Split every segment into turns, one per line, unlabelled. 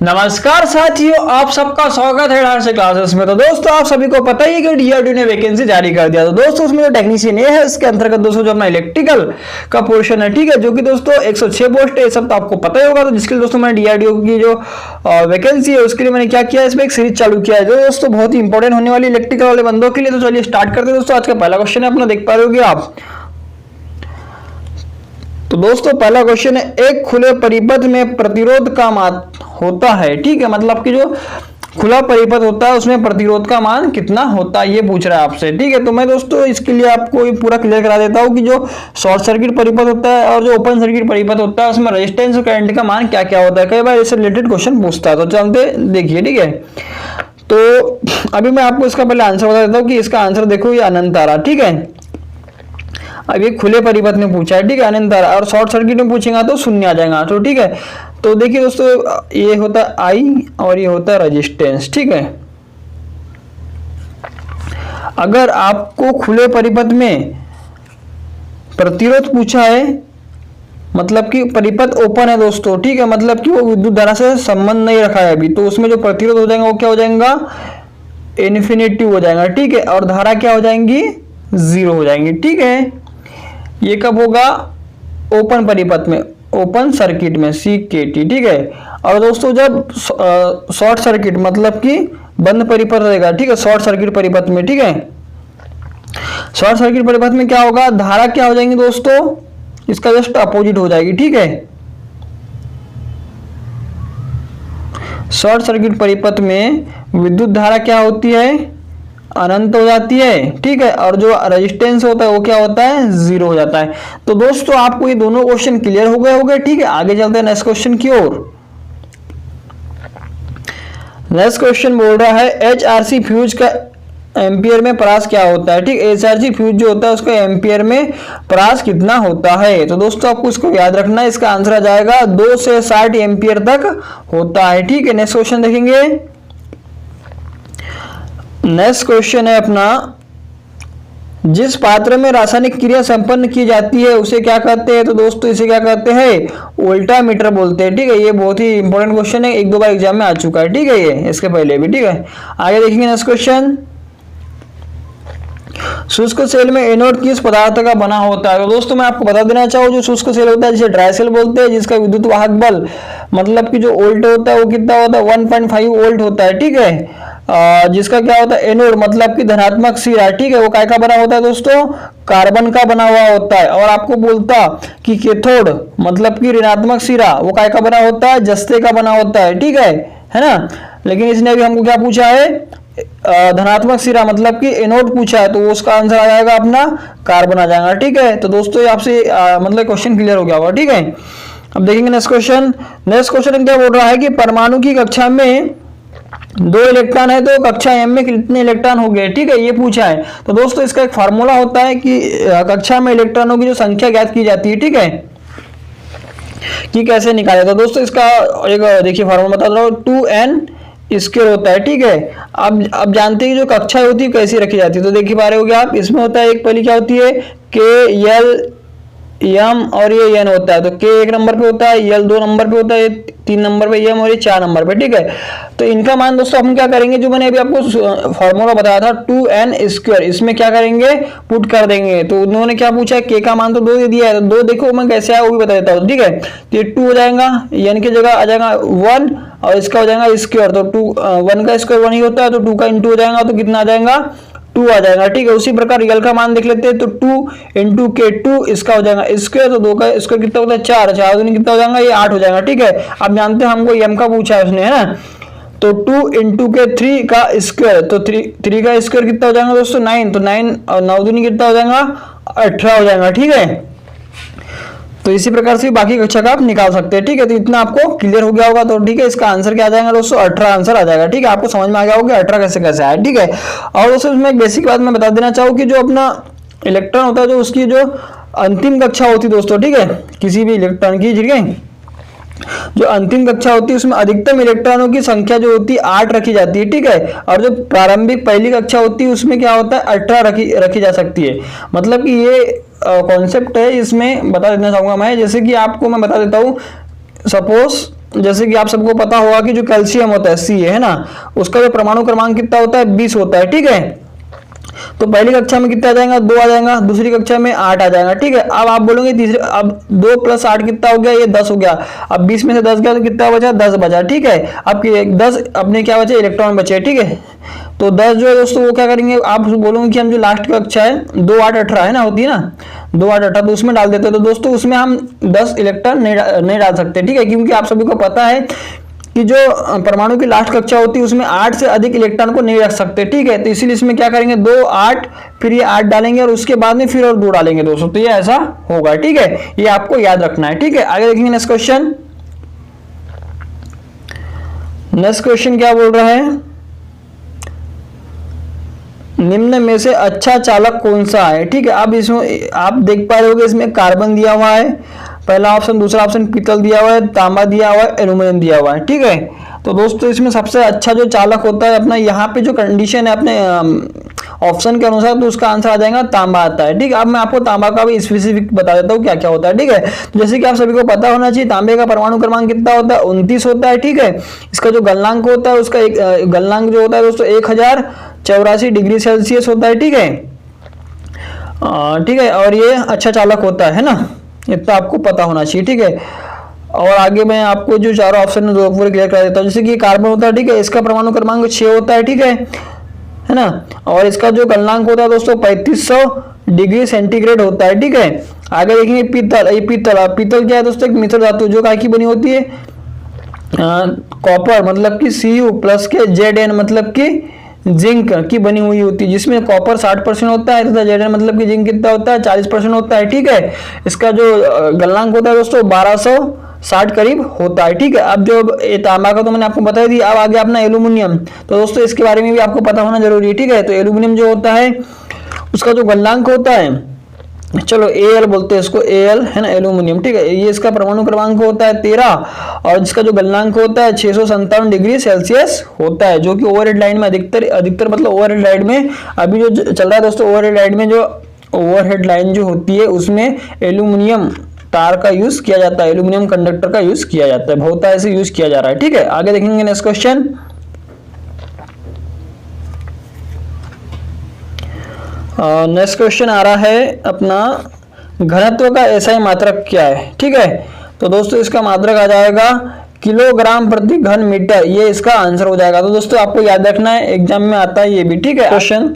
नमस्कार साथियों, आप सबका स्वागत है डांस क्लासेस में। तो दोस्तों आप सभी को पता ही है कि डीआरडीओ ने वैकेंसी जारी कर दिया। तो दोस्तों उसमें जो टेक्नीशियन ये है, इसके अंतर्गत दोस्तों जो अपना इलेक्ट्रिकल का पोर्शन है, ठीक है, जो कि दोस्तों 106 पोस्ट है, ये सब तो आपको पता ही होगा। तो जिसके लिए दोस्तों मैंने डीआरडीओ की जो वैकेंसी है उसके लिए मैंने क्या किया, इसमें एक सीरीज चालू किया है जो दोस्तों बहुत ही इंपॉर्टेंट होने वाली इलेक्ट्रिकल वाले बंदों के लिए। तो चलिए स्टार्ट करते हैं दोस्तों। आज का पहला क्वेश्चन है अपना, देख पा रहे होगे आप। तो दोस्तों पहला क्वेश्चन है, एक खुले परिपथ में प्रतिरोध का मान होता है, ठीक है, मतलब कि जो खुला परिपथ होता है उसमें प्रतिरोध का मान कितना होता है, ये पूछ रहा है आपसे, ठीक है। तो मैं दोस्तों इसके लिए आपको पूरा क्लियर करा देता हूँ कि जो शॉर्ट सर्किट परिपथ होता है और जो ओपन सर्किट परिपथ होता है उसमें रेजिस्टेंस और करंट का मान क्या क्या होता है। कई बार इससे रिलेटेड क्वेश्चन पूछता है, तो चलते देखिए, ठीक है। तो अभी मैं आपको इसका पहले आंसर बता देता हूँ कि इसका आंसर देखो, ये अनंत आ रहा, ठीक है। अब ये खुले परिपथ में पूछा है, ठीक है, अनंत, और शॉर्ट सर्किट में पूछेगा तो शून्य आ जाएगा, तो ठीक है। तो देखिए दोस्तों, ये होता है आई और ये होता है रेजिस्टेंस, ठीक है। अगर आपको खुले परिपथ में प्रतिरोध पूछा है, मतलब कि परिपथ ओपन है दोस्तों, ठीक है, मतलब कि वो विद्युत धारा से संबंध नहीं रखा है अभी, तो उसमें जो प्रतिरोध हो जाएगा वो क्या हो जाएगा, इन्फिनिटी हो जाएगा, ठीक है, और धारा क्या हो जाएंगी, जीरो हो जाएंगी, ठीक है। ये कब होगा, ओपन परिपथ में, ओपन सर्किट में, CKT, ठीक है। और दोस्तों जब शॉर्ट सर्किट मतलब कि बंद परिपथ रहेगा, ठीक है, शॉर्ट सर्किट परिपथ में, ठीक है, शॉर्ट सर्किट परिपथ में क्या होगा, धारा क्या हो जाएंगी दोस्तों, इसका जस्ट अपोजिट हो जाएगी, ठीक है। शॉर्ट सर्किट परिपथ में विद्युत धारा क्या होती है, अनंत हो जाती है, ठीक है, और जो रेजिस्टेंस होता है वो क्या होता है, जीरो हो जाता है। तो दोस्तों आपको ये दोनों क्वेश्चन क्लियर हो गए, ठीक है। आगे चलते हैं नेक्स्ट क्वेश्चन की ओर। नेक्स्ट क्वेश्चन बोल रहा है, HRC फ्यूज का एम्पियर में परास क्या होता है, ठीक है। HRC फ्यूज जो होता है उसका एम्पियर में परास कितना होता है। तो दोस्तों आपको इसको याद रखना है, इसका आंसर आ जाएगा 2 से 60 एम्पियर तक होता है, ठीक है। नेक्स्ट क्वेश्चन देखेंगे। नेक्स्ट क्वेश्चन है अपना, जिस पात्र में रासायनिक क्रिया संपन्न की जाती है उसे क्या कहते हैं। तो दोस्तों इसे क्या कहते हैं, वोल्टा मीटर बोलते हैं, ठीक है। ये बहुत ही इंपॉर्टेंट क्वेश्चन है, एक दो बार एग्जाम में आ चुका है, ठीक है, ये इसके पहले भी, ठीक है। आगे देखेंगे नेक्स्ट क्वेश्चन। शुष्क सेल में एनोड किस पदार्थ का बना होता है। तो दोस्तों मैं आपको बता देना चाहूँ, जो शुष्क सेल होता है जिसे ड्राई सेल बोलते हैं, जिसका विद्युत वाहक बल मतलब कि जो वोल्ट होता है वो कितना होता है, 1.5 वोल्ट होता है, ठीक है। जिसका क्या होता है, एनोड मतलब कि धनात्मक सिरा, ठीक है, वो काय का बना होता है दोस्तों, कार्बन का बना हुआ होता है। और आपको बोलता कि कैथोड मतलब कि ऋणात्मक सिरा, वो काय का बना होता है, जस्ते का बना होता है, ठीक है ना। लेकिन इसने अभी हमको क्या पूछा है, धनात्मक सिरा मतलब कि एनोड पूछा है, तो उसका आंसर आ जाएगा अपना कार्बन आ जाएगा, ठीक है। तो दोस्तों ये आपसे मतलब क्वेश्चन क्लियर हो गया होगा, ठीक है। अब देखेंगे नेक्स्ट क्वेश्चन। नेक्स्ट क्वेश्चन क्या बोल रहा है कि परमाणु की कक्षा में 2 इलेक्ट्रॉन है तो कक्षा M में कितने इलेक्ट्रॉन हो गए, ठीक है, ये पूछा है। तो दोस्तों इसका एक फार्मूला होता है कि कक्षा में इलेक्ट्रॉनों की जो संख्या ज्ञात की जाती है, ठीक है, कि कैसे निकाले। तो दोस्तों इसका एक देखिए फार्मूला बता रहा हूँ, 2n स्क्वायर होता है, ठीक है। अब जानते हैं कि जो कक्षा होती है कैसी रखी जाती है। तो देखिए पा रहे होगे आप, इसमें होता है एक पहली क्या होती है, K, L, M और ये N होता है। तो K 1 नंबर पे होता है, L 2 नंबर पे होता है, 3 नंबर पे M और ये 4 नंबर पे, ठीक है। तो इनका मान दोस्तों हम क्या करेंगे, जो मैंने अभी आपको फॉर्मूला बताया था 2n स्क्वायर, इसमें क्या करेंगे, पुट कर देंगे। तो उन्होंने क्या पूछा है, K का मान तो 2 दे दिया है, तो 2 देखो मैं कैसे आया वो भी बता देता हूँ, ठीक है। तो ये 2 हो जाएगा, N की जगह आ जाएगा 1 और इसका हो जाएगा स्क्वायर। तो 1 का स्क्वायर 1 ही होता है, तो 2 का इंटू हो जाएगा, तो कितना आ जाएगा, 2 आ जाएगा, ठीक है। उसी प्रकार रियल का मान देख लेते हैं, तो 2 इंटू के 2 इसका हो जाएगा स्क्वायर, तो 2 का स्क्वायर कितना होता है, 4, 4 दूनी कितना हो जाएगा, ये 8 हो जाएगा, ठीक है। अब जानते हैं हमको M का पूछा है उसने, है ना। तो 2 इंटू के 3 का स्क्वायर, तो 3 का स्क्वायर कितना हो जाएगा दोस्तों, 9, तो 9 और 9 दूनी कितना हो जाएगा, 18 हो जाएगा, ठीक है। तो इसी प्रकार से बाकी कक्षा का आप निकाल सकते हैं, ठीक है। तो इतना आपको क्लियर हो गया होगा, तो ठीक है, इसका आंसर क्या आ जाएगा दोस्तों, 18 आंसर आ जाएगा, ठीक है। आपको समझ में आ गया होगा 18 कैसे कैसे आया, ठीक है। और दोस्तों इसमें एक बेसिक बात मैं बता देना चाहूँ कि जो अपना इलेक्ट्रॉन होता है, जो उसकी जो अंतिम कक्षा होती है दोस्तों, ठीक है, किसी भी इलेक्ट्रॉन की, ठीक है, जो अंतिम कक्षा होती है उसमें अधिकतम इलेक्ट्रॉनों की संख्या जो होती है 8 रखी जाती है, ठीक है। और जो प्रारंभिक पहली कक्षा होती है उसमें क्या होता है, 18 रखी जा सकती है। मतलब कि ये कॉन्सेप्ट है, इसमें बता देना चाहूंगा मैं, जैसे कि आपको मैं बता देता हूँ, सपोज जैसे कि आप सबको पता होगा कि जो कैल्शियम होता है सी है ना, उसका जो परमाणु क्रमांक कितना होता है 20 होता है, ठीक है। तो पहली कक्षा में कितना आ जाएगा 2 आ जाएगा, दूसरी कक्षा में 8 आ जाएगा, ठीक है। अब आप बोलोगे तीसरे, अब 2 + 8 कितना हो गया, ये 10 हो गया। अब 20 में से 10 गया तो कितना बचा, 10 बचा, ठीक है। अब 10 अपने क्या बचे, इलेक्ट्रॉन बचे, ठीक है। तो 10 जो है दोस्तों वो क्या करेंगे, आप बोलोगे कि हम जो लास्ट कक्षा है 2 8 18 है ना, होती है ना 2 8 18, तो उसमें डाल देते हैं। तो दोस्तों उसमें हम 10 इलेक्ट्रॉन नहीं डाल सकते, ठीक है, क्योंकि आप सभी को पता है कि जो परमाणु की लास्ट कक्षा होती है उसमें 8 से अधिक इलेक्ट्रॉन को नहीं रख सकते, ठीक है। तो इसीलिए इसमें क्या करेंगे 2 8 फिर ये 8 डालेंगे और उसके बाद में फिर और 2 डालेंगे दोस्तों, तो ये ऐसा होगा, ठीक है। ये आपको याद रखना है, ठीक है। आगे देखेंगे नेक्स्ट क्वेश्चन। नेक्स्ट क्वेश्चन क्या बोल रहा है, निम्न में से अच्छा चालक कौन सा है, ठीक है। अब इसमें आप देख पा रहे होगे इसमें कार्बन दिया हुआ है पहला ऑप्शन, दूसरा ऑप्शन पीतल दिया हुआ है, तांबा दिया हुआ है, एल्यूमिनियम दिया हुआ है, ठीक है। तो दोस्तों इसमें सबसे अच्छा जो चालक होता है अपना, यहाँ पे जो कंडीशन है अपने ऑप्शन के अनुसार, तो उसका आंसर आ जाएगा तांबा आता है, ठीक है। अब मैं आपको तांबा का भी स्पेसिफिक बता देता हूँ क्या क्या होता है, ठीक है। तो जैसे कि आप सभी को पता होना चाहिए तांबे का परमाणु क्रमांक कितना होता है 29 होता है, ठीक है। इसका जो गलनांक होता है उसका गलनांक जो होता है दोस्तों 1084 डिग्री सेल्सियस होता है, ठीक है, ठीक है। और ये अच्छा चालक होता है ना, इतना आपको पता होना चाहिए, ठीक है। और आगे मैं आपको जो चारों ऑप्शन है पूरे क्लियर कर देता हूँ। जैसे कि कार्बन होता है, ठीक है, इसका परमाणु क्रमांक 6 होता है, ठीक है ना। और इसका जो गलनांक होता है दोस्तों 3500 डिग्री सेंटीग्रेड होता है, ठीक है। आगे देखेंगे पीतल, ये पीतल क्या है दोस्तों, एक मिश्र धातु जो काय की बनी होती है, कॉपर मतलब कि Cu प्लस के Zn मतलब कि जिंक की बनी हुई होती है, जिसमें कॉपर 60% होता है तथा Zn मतलब कि जिंक कितना होता है 40% होता है, ठीक है। इसका जो गलनांक होता है दोस्तों 1260 करीब होता है, ठीक है। अब जो तांबा का तो मैंने आपको बता दिया। अब आगे अपना एल्यूमिनियम, तो दोस्तों इसके बारे में भी आपको पता होना जरूरी है, ठीक है। तो एल्यूमिनियम जो होता है उसका जो गलनांक होता है, चलो Al बोलते हैं इसको, Al है ना, एल्यूमिनियम, ठीक है। ये इसका परमाणु क्रमांक होता है 13 और जिसका जो गलनांक होता है 657 डिग्री सेल्सियस होता है, जो कि ओवरहेड लाइन में अधिकतर मतलब ओवरहेड लाइन में अभी जो चल रहा है दोस्तों, ओवरहेड लाइन में जो ओवरहेड लाइन जो होती है उसमें एल्यूमिनियम तार का यूज किया जाता है, एल्यूमिनियम कंडक्टर का यूज किया जाता है, बहुत ऐसे यूज किया जा रहा है, ठीक है। आगे देखेंगे नेक्स्ट क्वेश्चन। नेक्स्ट क्वेश्चन आ रहा है अपना, घनत्व का एसआई मात्रक क्या है, ठीक है। तो दोस्तों इसका मात्रक आ जाएगा किलोग्राम प्रति घन मीटर, ये इसका आंसर हो जाएगा। तो दोस्तों आपको याद रखना है, एग्जाम में आता है ये भी, ठीक है। क्वेश्चन,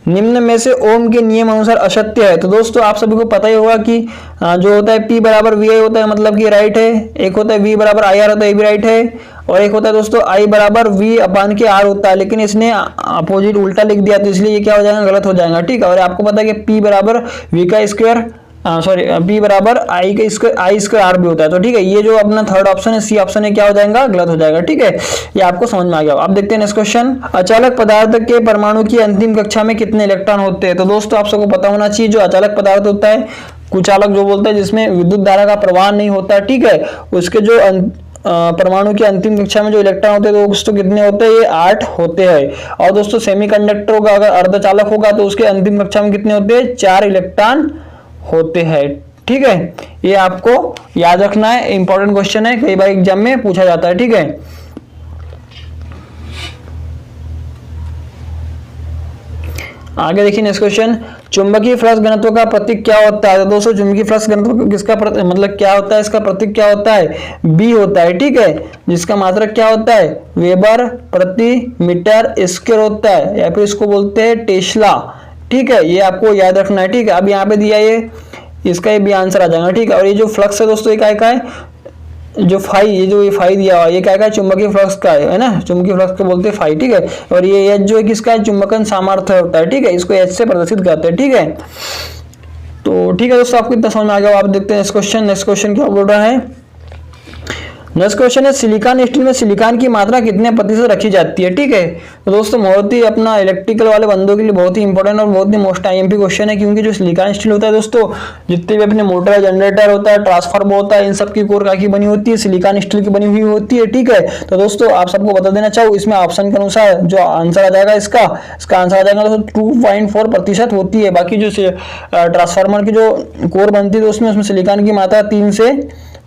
निम्न में से ओम के नियम अनुसार असत्य है। तो दोस्तों आप सभी को पता ही होगा कि जो होता है P बराबर VI होता है, मतलब कि राइट है। एक होता है V बराबर IR होता है, ये भी राइट है। और एक होता है दोस्तों I बराबर V अपान के R होता है, लेकिन इसने अपोजिट उल्टा लिख दिया, तो इसलिए ये क्या हो जाएगा, गलत हो जाएगा, ठीक है। और आपको पता है कि P बराबर V का स्क्वायर, सॉरी P बराबर I का स्क्वायर I स्क्वायर R भी होता है, तो ठीक है। ये जो अपना थर्ड ऑप्शन है, सी ऑप्शन है, क्या हो जाएगा, गलत हो जाएगा, ठीक है। ये आपको समझ में आ गया। अब देखते हैं नेक्स्ट क्वेश्चन। अचालक पदार्थ के परमाणु की अंतिम कक्षा में कितने इलेक्ट्रॉन होते हैं। तो दोस्तों आप सबको पता होना चाहिए, जो अचालक पदार्थ होता है, कुचालक जो बोलते हैं, जिसमें विद्युत धारा का प्रवाह नहीं होता, ठीक है, उसके जो परमाणु की अंतिम कक्षा में जो इलेक्ट्रॉन होते हैं तो दोस्तों कितने होते हैं, ये 8 होते हैं। और दोस्तों सेमीकंडक्टर होगा, अगर अर्धचालक होगा तो उसके अंतिम कक्षा में कितने होते हैं, 4 इलेक्ट्रॉन होते हैं, ठीक है। ये आपको याद रखना है, इंपॉर्टेंट क्वेश्चन है, कई बार एग्जाम में पूछा जाता है, ठीक है। आगे देखिए नेक्स्ट क्वेश्चन, चुंबकीय फ्लक्स घनत्व का प्रतीक क्या होता है। तो दोस्तों चुंबकीय फ्लक्स घनत्व किसका मतलब क्या होता है, इसका प्रतीक क्या होता है, बी होता है, ठीक है। जिसका मात्रक क्या होता है, वेबर प्रति मीटर स्क्वायर होता है, या फिर इसको बोलते हैं टेस्ला, ठीक है। ये आपको याद रखना है, ठीक है। अब यहाँ पे दिया ये, इसका ये भी आंसर आ जाएगा, ठीक है। और ये जो फ्लक्स है दोस्तों, ये क्या है, जो फाई, ये जो ये फाई दिया हुआ है, ये क्या है, चुंबकीय फ्लक्स का है ना, चुंबकीय फ्लक्स को बोलते हैं फाई, ठीक है। और ये एच जो है किसका है, चुंबकन सामर्थ्य होता है, ठीक है, इसको एच से प्रदर्शित करते हैं, ठीक है। तो ठीक है दोस्तों, आपको इतना समझ में आ गया। आप देखते हैं नेक्स्ट क्वेश्चन। नेक्स्ट क्वेश्चन क्या बोल रहा है, नेक्स्ट क्वेश्चन है, सिलिकॉन स्टील में सिलिकॉन की मात्रा कितने प्रतिशत रखी जाती है, ठीक है। तो दोस्तों बहुत ही अपना इलेक्ट्रिकल वाले बंदों के लिए बहुत ही इंपॉर्टेंट और बहुत ही मोस्ट आईएमपी क्वेश्चन है, क्योंकि जो सिलिकॉन स्टील होता है दोस्तों, जितने भी अपने मोटर जनरेटर होता है, ट्रांसफार्मर होता है, इन सब की कोर की बनी होती है, सिलिकॉन स्टील की बनी हुई होती है, ठीक है। तो दोस्तों आप सबको बता देना चाहूँ, इसमें ऑप्शन के अनुसार जो आंसर आ जाएगा, इसका आंसर आ जाएगा दोस्तों 2.4% होती है। बाकी जो ट्रांसफार्मर की जो कोर बनती है उसमें सिलिकॉन की मात्रा 3 से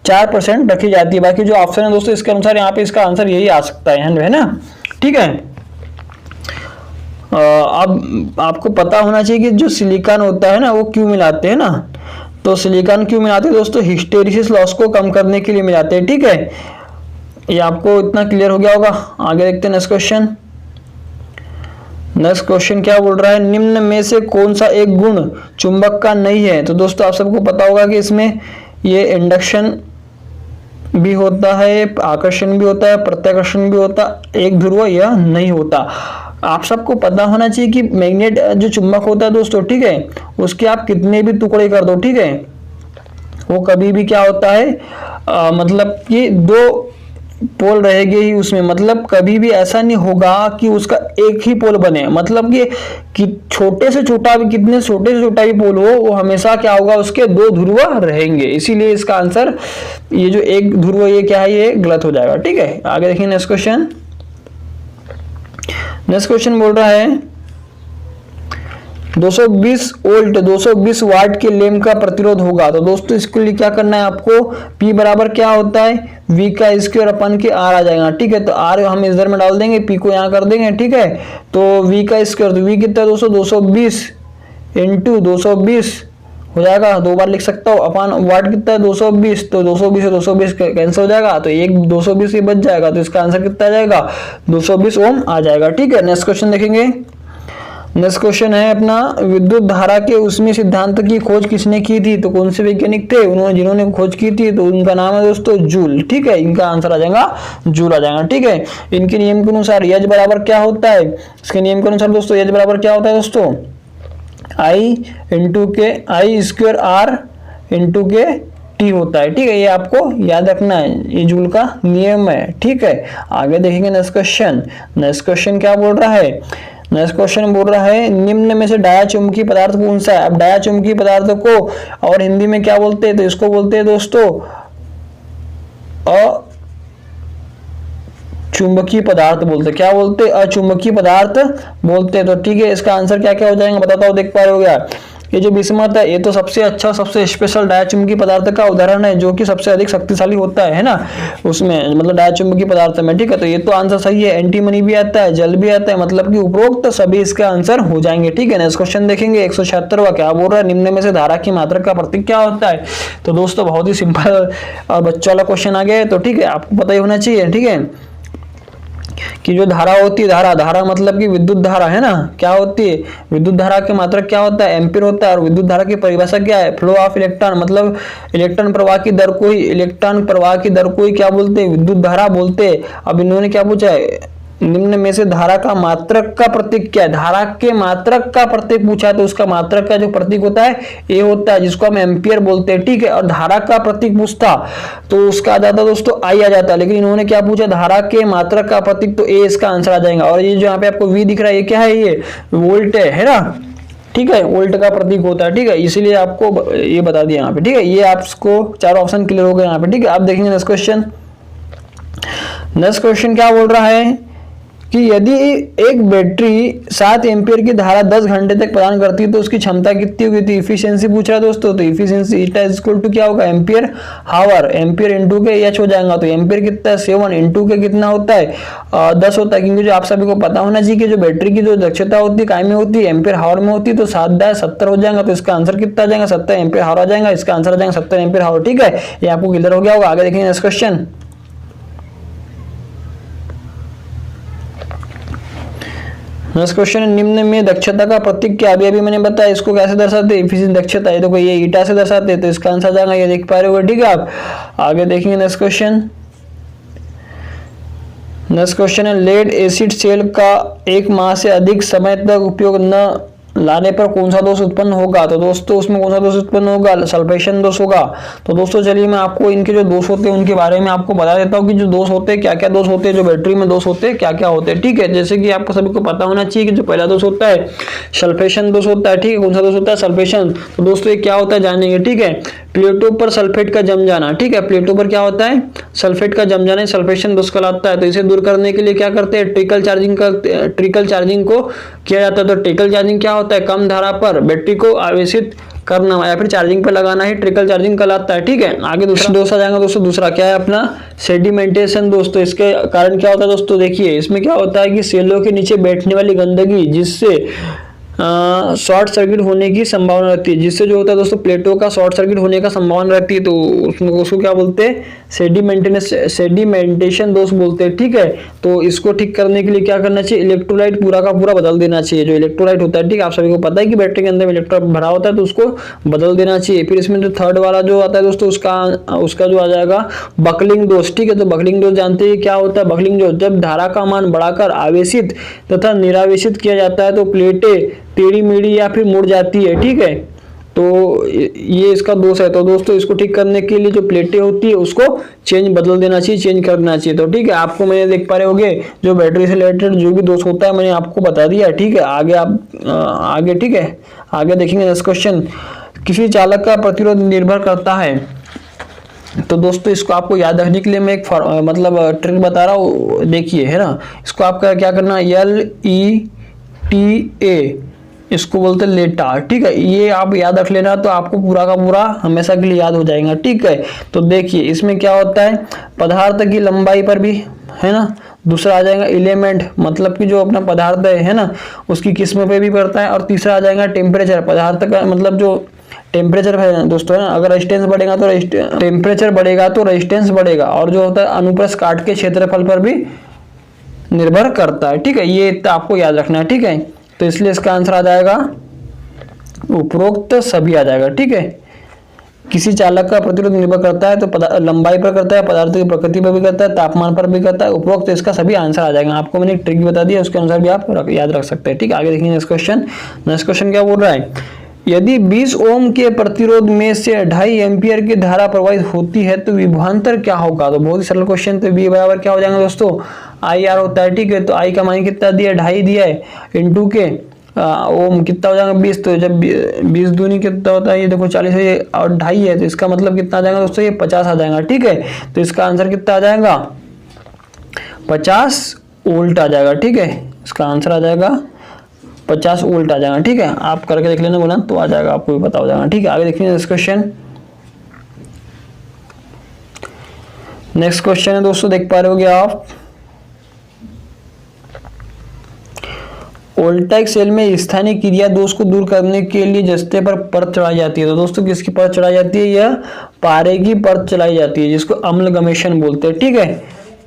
4% रखी जाती है। बाकी जो ऑप्शन है दोस्तों इसके अनुसार यहाँ पे इसका आंसर यही आ सकता है ना, ठीक है। अब आपको पता होना चाहिए कि जो सिलिकॉन होता है ना वो क्यों मिलाते हैं ना, तो सिलिकॉन क्यों मिलाते हैं दोस्तों, हिस्टेरिसिस लॉस को कम करने के लिए मिलाते हैं, ठीक है। ये आपको इतना क्लियर हो गया होगा। आगे देखते हैं नेक्स्ट क्वेश्चन। नेक्स्ट क्वेश्चन क्या बोल रहा है, निम्न में से कौन सा एक गुण चुंबक का नहीं है। तो दोस्तों आप सबको पता होगा कि इसमें ये इंडक्शन भी होता है, आकर्षण भी होता है, प्रत्याकर्षण भी होता है, एक ध्रुव यह नहीं होता। आप सबको पता होना चाहिए कि मैग्नेट जो चुंबक होता है दोस्तों, ठीक है, उसके आप कितने भी टुकड़े कर दो, ठीक है, वो कभी भी क्या होता है मतलब कि 2 पोल रहेंगे ही उसमें, मतलब कभी भी ऐसा नहीं होगा कि उसका एक ही पोल बने, मतलब कि छोटे से छोटा भी, कितने छोटे से छोटा भी पोल हो, वो हमेशा क्या होगा, उसके 2 ध्रुव रहेंगे। इसीलिए इसका आंसर ये जो एक ध्रुव ये क्या है, ये गलत हो जाएगा, ठीक है। आगे देखिए नेक्स्ट क्वेश्चन। नेक्स्ट क्वेश्चन बोल रहा है 220 वोल्ट 220 वाट के लैंप का प्रतिरोध होगा। तो दोस्तों इसके लिए क्या करना है आपको, P बराबर क्या होता है, V का स्क्वायर अपन के R आ जाएगा, ठीक है। तो R हम इधर में डाल देंगे, P को यहाँ कर देंगे, ठीक है। तो V का स्क्वायर, तो V कितना है दोस्तों 220 इंटू 220 हो जाएगा, 2 बार लिख सकता हूँ, अपन वाट कितना है 220, तो 220 से 220 कैंसिल हो जाएगा, तो एक 220 ही बच जाएगा, तो इसका आंसर कितना आ जाएगा 220 ओम आ जाएगा, ठीक है। नेक्स्ट क्वेश्चन देखेंगे। नेक्स्ट क्वेश्चन है अपना, विद्युत धारा के उसमें सिद्धांत की खोज किसने की थी। तो कौन से वैज्ञानिक थे, उन्होंने जिन्होंने खोज की थी, तो उनका नाम है दोस्तों जूल, ठीक है। इनका आंसर आ जाएगा जूल आ जाएगा, ठीक है। इनके नियम के अनुसार एच बराबर क्या होता है, इसके नियम के अनुसार दोस्तों एच बराबर क्या होता है दोस्तों, आई इंटू के आई स्क्वायर आर इंटू के टी होता है, ठीक है। ये आपको याद रखना है, ये जूल का नियम है, ठीक है। आगे देखेंगे नेक्स्ट क्वेश्चन। नेक्स्ट क्वेश्चन क्या बोल रहा है, नेक्स्ट क्वेश्चन बोल रहा है निम्न में से डायाचुंबकीय पदार्थ कौन सा है। अब डायाचुंबकीय पदार्थ को और हिंदी में क्या बोलते हैं, तो इसको बोलते हैं दोस्तों अचुंबकीय पदार्थ बोलते, क्या बोलते, अचुंबकीय पदार्थ बोलते। तो ठीक है, इसका आंसर क्या क्या हो जाएगा बताता हूँ, देख पा रहे हो क्या। ये जो बिस्मथ है ये तो सबसे अच्छा सबसे स्पेशल डायाचुंबकीय पदार्थ का उदाहरण है, जो कि सबसे अधिक शक्तिशाली होता है ना उसमें, मतलब डायाचुंबकीय पदार्थ में, ठीक है। तो ये तो आंसर सही है, एंटीमनी भी आता है, जल भी आता है, मतलब कि उपरोक्त सभी इसके आंसर हो जाएंगे, ठीक है। नेक्स्ट क्वेश्चन देखेंगे 176वां क्या बोल रहा है, निम्न में से धारा की मात्रक का प्रतीक क्या होता है। तो दोस्तों बहुत ही सिंपल और बच्चों वाला क्वेश्चन आ गया है, तो ठीक है आपको पता ही होना चाहिए, ठीक है, कि जो धारा होती है, धारा मतलब कि विद्युत धारा है ना, क्या होती है, विद्युत धारा की मात्रक क्या होता है, एम्पीयर होता है। और विद्युत धारा की परिभाषा क्या है, फ्लो ऑफ इलेक्ट्रॉन, मतलब इलेक्ट्रॉन प्रवाह की दर को ही, इलेक्ट्रॉन प्रवाह की दर को ही क्या बोलते हैं, विद्युत धारा बोलते हैं। अब इन्होंने क्या पूछा है, निम्न में से धारा का मात्रक का प्रतीक क्या है, धारा के मात्रक का प्रतीक पूछा है, तो उसका मात्रक का जो प्रतीक होता है ए होता है, जिसको हम एम्पियर बोलते हैं, ठीक है। और धारा का प्रतीक पूछता तो उसका आ जाता दोस्तों आई आ जाता, लेकिन इन्होंने क्या पूछा, धारा के मात्रक का प्रतीक, तो ए इसका आंसर आ जाएगा। और ये जो यहाँ पे आपको वी दिख रहा है ये क्या है, ये वोल्ट है ना, ठीक है, वोल्ट का प्रतीक होता है, ठीक है। इसीलिए आपको ये बता दिया यहाँ पे, ठीक है। ये आपको चारों ऑप्शन क्लियर हो गए यहाँ पे, ठीक है। आप देखेंगे नेक्स्ट क्वेश्चन। नेक्स्ट क्वेश्चन क्या बोल रहा है कि यदि एक बैटरी 7 एम्पियर की धारा 10 घंटे तक प्रदान करती है तो उसकी क्षमता कितनी होगी। तो इफिशियंसी पूछ रहा है दोस्तों, तो इफिशियंसी इक्वल टू क्या होगा, एम्पियर हावर, एम्पियर इंटू के एच हो जाएगा। तो एम्पियर कितना है 7, इंटू के कितना होता है 10 होता है, क्योंकि जो आप सभी को पता होना चाहिए कि जो बैटरी की जो दक्षता होती है काय में होती है, एम्पियर हावर में होती है। तो 7/70 हो जाएगा, तो इसका आंसर कितना आ जाएगा 70 एम्पियर हावर आ जाएगा, इसका आंसर आ जाएगा 70 एम्पियर हावर, ठीक है। ये आपको क्लियर हो गया होगा। आगे देखेंगे नेक्स्ट क्वेश्चन। नेक्स्ट क्वेश्चन है निम्न में दक्षता का प्रतीक क्या। अभी मैंने बताया इसको कैसे दर्शाते हैं, एफिशिएंट दक्षता है, तो कोई ये ईटा से दर्शाते हैं, तो इसका आंसर जाएगा, ये देख पा रहे हो, ठीक है। आप आगे देखेंगे नेक्स्ट क्वेश्चन। नेक्स्ट क्वेश्चन है लेड एसिड सेल का 1 माह से अधिक समय तक उपयोग न लाने पर कौन सा दोष उत्पन्न होगा। तो दोस्तों उसमें कौन सा दोष उत्पन्न होगा, सल्फेशन दोष होगा। तो दोस्तों चलिए मैं आपको इनके जो दोष होते हैं उनके बारे में आपको बता देता हूँ कि जो दोष होते हैं क्या क्या दोष होते हैं, जो बैटरी में दोष होते हैं क्या क्या होते हैं, ठीक है। जैसे कि आपको सभी को पता होना चाहिए कि जो पहला दोष होता है सल्फेशन दोष होता है, ठीक है। कौन सा दोष होता है, सल्फेशन। तो दोस्तों ये क्या होता है जानेंगे, ठीक है। प्लेटो पर सल्फेट का जम जाना, ठीक है, प्लेटो पर क्या होता है सल्फेट का जम जाना, सल्फेशन दोष कहलाता है। तो इसे दूर करने के लिए क्या करते हैं, ट्रिकल चार्जिंग को किया जाता है। तो ट्रिकल चार्जिंग क्या होता है, कम धारा पर बैटरी को आवेशित करना या फिर चार्जिंग पे लगाना ही ट्रिकल चार्जिंग कहलाता है। ठीक है, आगे दूसरा दोस्त आ जाएगा दोस्तों। दूसरा क्या है अपना सेडिमेंटेशन दोस्तों। इसके कारण क्या होता है दोस्तों, देखिए इसमें क्या होता है कि सेलों के नीचे बैठने वाली गंदगी जिससे शॉर्ट सर्किट होने की संभावना रहती है, जिससे जो होता है दोस्तों प्लेटों का शॉर्ट सर्किट होने का संभावना रहती है, तो उसको क्या बोलते हैं, सेडिमेंटेशन दोस्त बोलते हैं। ठीक है, तो इसको ठीक करने के लिए क्या करना चाहिए, इलेक्ट्रोलाइट पूरा का पूरा बदल देना चाहिए। जो इलेक्ट्रोलाइट होता है, ठीक है, आप सभी को पता है कि बैटरी के अंदर इलेक्ट्रोलाइट भरा होता है, तो उसको बदल देना चाहिए। फिर इसमें जो थर्ड वाला जो आता है दोस्तों, उसका जो आ जाएगा बकलिंग दोस्त। ठीक है, तो बकलिंग दोस्त जानते हैं क्या होता है। बकलिंग दोस्त, जब धारा का मान बढ़ाकर आवेशित तथा निरावेशित किया जाता है तो प्लेटें टेढ़ी मेढ़ी या फिर मुड़ जाती है। ठीक है, तो ये इसका दोष है। तो दोस्तों इसको ठीक करने के लिए जो प्लेटें होती है उसको बदल देना चाहिए, चेंज करना चाहिए। तो ठीक है, आपको मैंने देख पा रहे होंगे जो बैटरी से रिलेटेड जो भी दोष होता है मैंने आपको बता दिया। ठीक है, आगे आप आगे ठीक है आगे देखेंगे नेक्स्ट क्वेश्चन। किसी चालक का प्रतिरोध निर्भर करता है, तो दोस्तों इसको आपको याद रखने के लिए मैं एक मतलब ट्रिक बता रहा हूँ, देखिए है ना। इसको आपका क्या करना, LETA इसको बोलते हैं लेटा। ठीक है, ये आप याद रख लेना, तो आपको पूरा का पूरा हमेशा के लिए याद हो जाएगा। ठीक है, तो देखिए इसमें क्या होता है, पदार्थ की लंबाई पर भी है ना। दूसरा आ जाएगा एलिमेंट, मतलब कि जो अपना पदार्थ है ना उसकी किस्म पे भी पड़ता है। और तीसरा आ जाएगा टेम्परेचर, पदार्थ का मतलब जो टेम्परेचर है दोस्तों है ना, अगर रेजिस्टेंस बढ़ेगा तो टेम्परेचर बढ़ेगा तो रेजिस्टेंस बढ़ेगा। और जो होता है अनुप्रस्थ काट के क्षेत्रफल पर भी निर्भर करता है। ठीक है, ये आपको याद रखना है। ठीक है, तो इसलिए इसका आंसर आ जाएगा उपरोक्त सभी आ जाएगा। ठीक है, किसी चालक का प्रतिरोध निर्भर करता है तो लंबाई पर करता है, पदार्थ की प्रकृति पर भी करता है, तापमान पर भी करता है, उपरोक्त, तो इसका सभी आंसर आ जाएगा। आपको मैंने एक ट्रिक बता दिया, उसके अनुसार भी आप याद रख सकते हैं। ठीक है, आगे देखिए नेक्स्ट क्वेश्चन। नेक्स्ट क्वेश्चन क्या बोल रहा है, यदि 20 ओम के प्रतिरोध में से 2.5 एम्पियर की धारा प्रवाहित होती है तो विभवांतर क्या होगा। तो बहुत ही सरल क्वेश्चन। तो V बराबर क्या हो जाएगा दोस्तों, IR होता है। ठीक है, तो I का मान कितना दिया है, 2.5 दिया है, इंटू के ओम कितना हो जाएगा 20। तो जब 20 दूनी कितना होता है, ये देखो 40 है और 2.5 है, तो इसका मतलब कितना आ जाएगा दोस्तों, ये 50 आ जाएगा। ठीक है, तो इसका आंसर कितना आ जाएगा, 50 वोल्ट आ जाएगा। ठीक है, इसका आंसर आ जाएगा 50 वोल्ट आ जाएगा। ठीक है, आप करके देख लेना बोला तो आ जाएगा, आपको भी पता हो जाएगा। ठीक है, आगे देखिए नेक्स्ट क्वेश्चन। नेक्स्ट क्वेश्चन है दोस्तों, देख पा रहे होगे आप, वोल्टाइक सेल में स्थानीय क्रिया दोष को दूर करने के लिए जस्ते पर परत चढ़ाई जाती है। तो दोस्तों किसकी परत चढ़ाई जाती है, यह पारे की परत चढ़ाई जाती है, जिसको अम्लगमेशन बोलते हैं। ठीक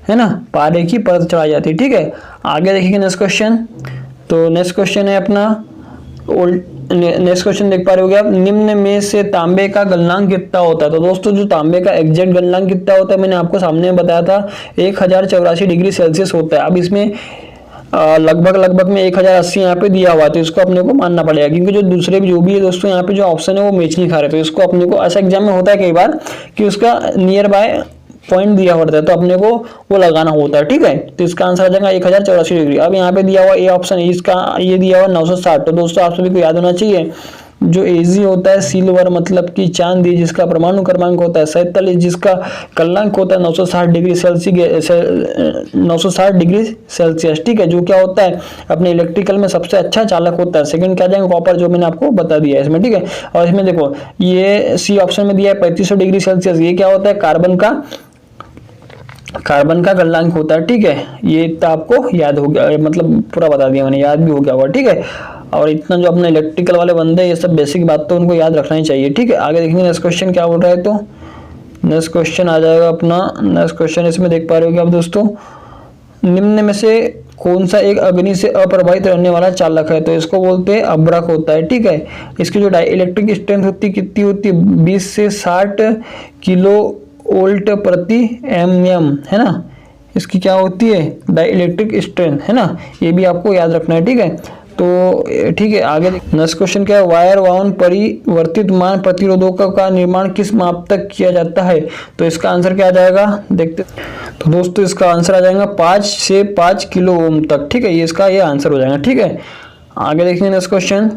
है ना, पारे की परत चढ़ाई जाती है। ठीक है, आगे देखिए नेक्स्ट क्वेश्चन। तो नेक्स्ट क्वेश्चन है अपना नेक्स्ट क्वेश्चन देख पा रहे होगे आप, निम्न में से तांबे का गलनांक कितना होता है। तो दोस्तों जो तांबे का एग्जैक्ट गलनांक कितना होता है मैंने आपको सामने बताया था, 1084 डिग्री सेल्सियस होता है। अब इसमें लगभग में 1080 यहाँ पे दिया हुआ है, तो इसको अपने को मानना पड़ेगा, क्योंकि जो दूसरे जो भी है दोस्तों यहाँ पे जो ऑप्शन है वो मैच नहीं खा रहे। तो इसको अपने को ऐसा एग्जाम में होता है कई बार कि उसका नियर बाय पॉइंट दिया होता है, तो अपने को वो लगाना होता है। ठीक है, तो इसका आंसर आ जाएगा 1084 डिग्री। अब यहाँ पे दिया हुआ ए ऑप्शन, इसका ये दिया हुआ 960। तो दोस्तों आप सभी को याद होना चाहिए, जो एजी होता है सिल्वर मतलब कि चांदी, जिसका परमाणु क्रमांक होता है 47, जिसका गलनांक होता है 960 डिग्री सेल्सियस। ठीक है, जो क्या होता है अपने इलेक्ट्रिकल में सबसे अच्छा चालक होता है। सेकंड क्या जाएगा कॉपर, जो मैंने आपको बता दिया है इसमें। ठीक है, और इसमें देखो ये सी ऑप्शन में दिया है 3500 डिग्री सेल्सियस, ये क्या होता है कार्बन का गलनांक होता है। ठीक है, ये इतना आपको याद हो गया, मतलब पूरा बता दिया मैंने, याद भी हो गया होगा। ठीक है, और इतना जो अपने इलेक्ट्रिकल वाले बंदे ये सब बेसिक बात तो उनको याद रखना ही चाहिए। ठीक है, आगे देखेंगे नेक्स्ट क्वेश्चन क्या बोल रहा है। तो नेक्स्ट क्वेश्चन आ जाएगा अपना, नेक्स्ट क्वेश्चन इसमें देख पा रहे हो आप दोस्तों, निम्न में से कौन सा एक अग्नि से अप्रभावित रहने वाला चालक है। तो इसको बोलते हैं अब्रक होता है। ठीक है, इसकी जो डाइलेक्ट्रिक स्ट्रेंथ होती कितनी होती है, 20 से 60 किलो वोल्ट प्रति mm है ना, इसकी क्या होती है डाइलेक्ट्रिक स्ट्रेंथ है ना, ये भी आपको याद रखना है। ठीक है, तो ठीक है, आगे नेक्स्ट क्वेश्चन क्या है, वायर वाउंड परिवर्तित मान प्रतिरोधों का निर्माण किस माप तक किया जाता है। तो इसका आंसर क्या आ जाएगा देखते। तो दोस्तों इसका आंसर आ जाएगा 5 से 5 किलो ओम तक। ठीक है, ये इसका ये आंसर हो जाएगा। ठीक है, आगे देखिए नेक्स्ट क्वेश्चन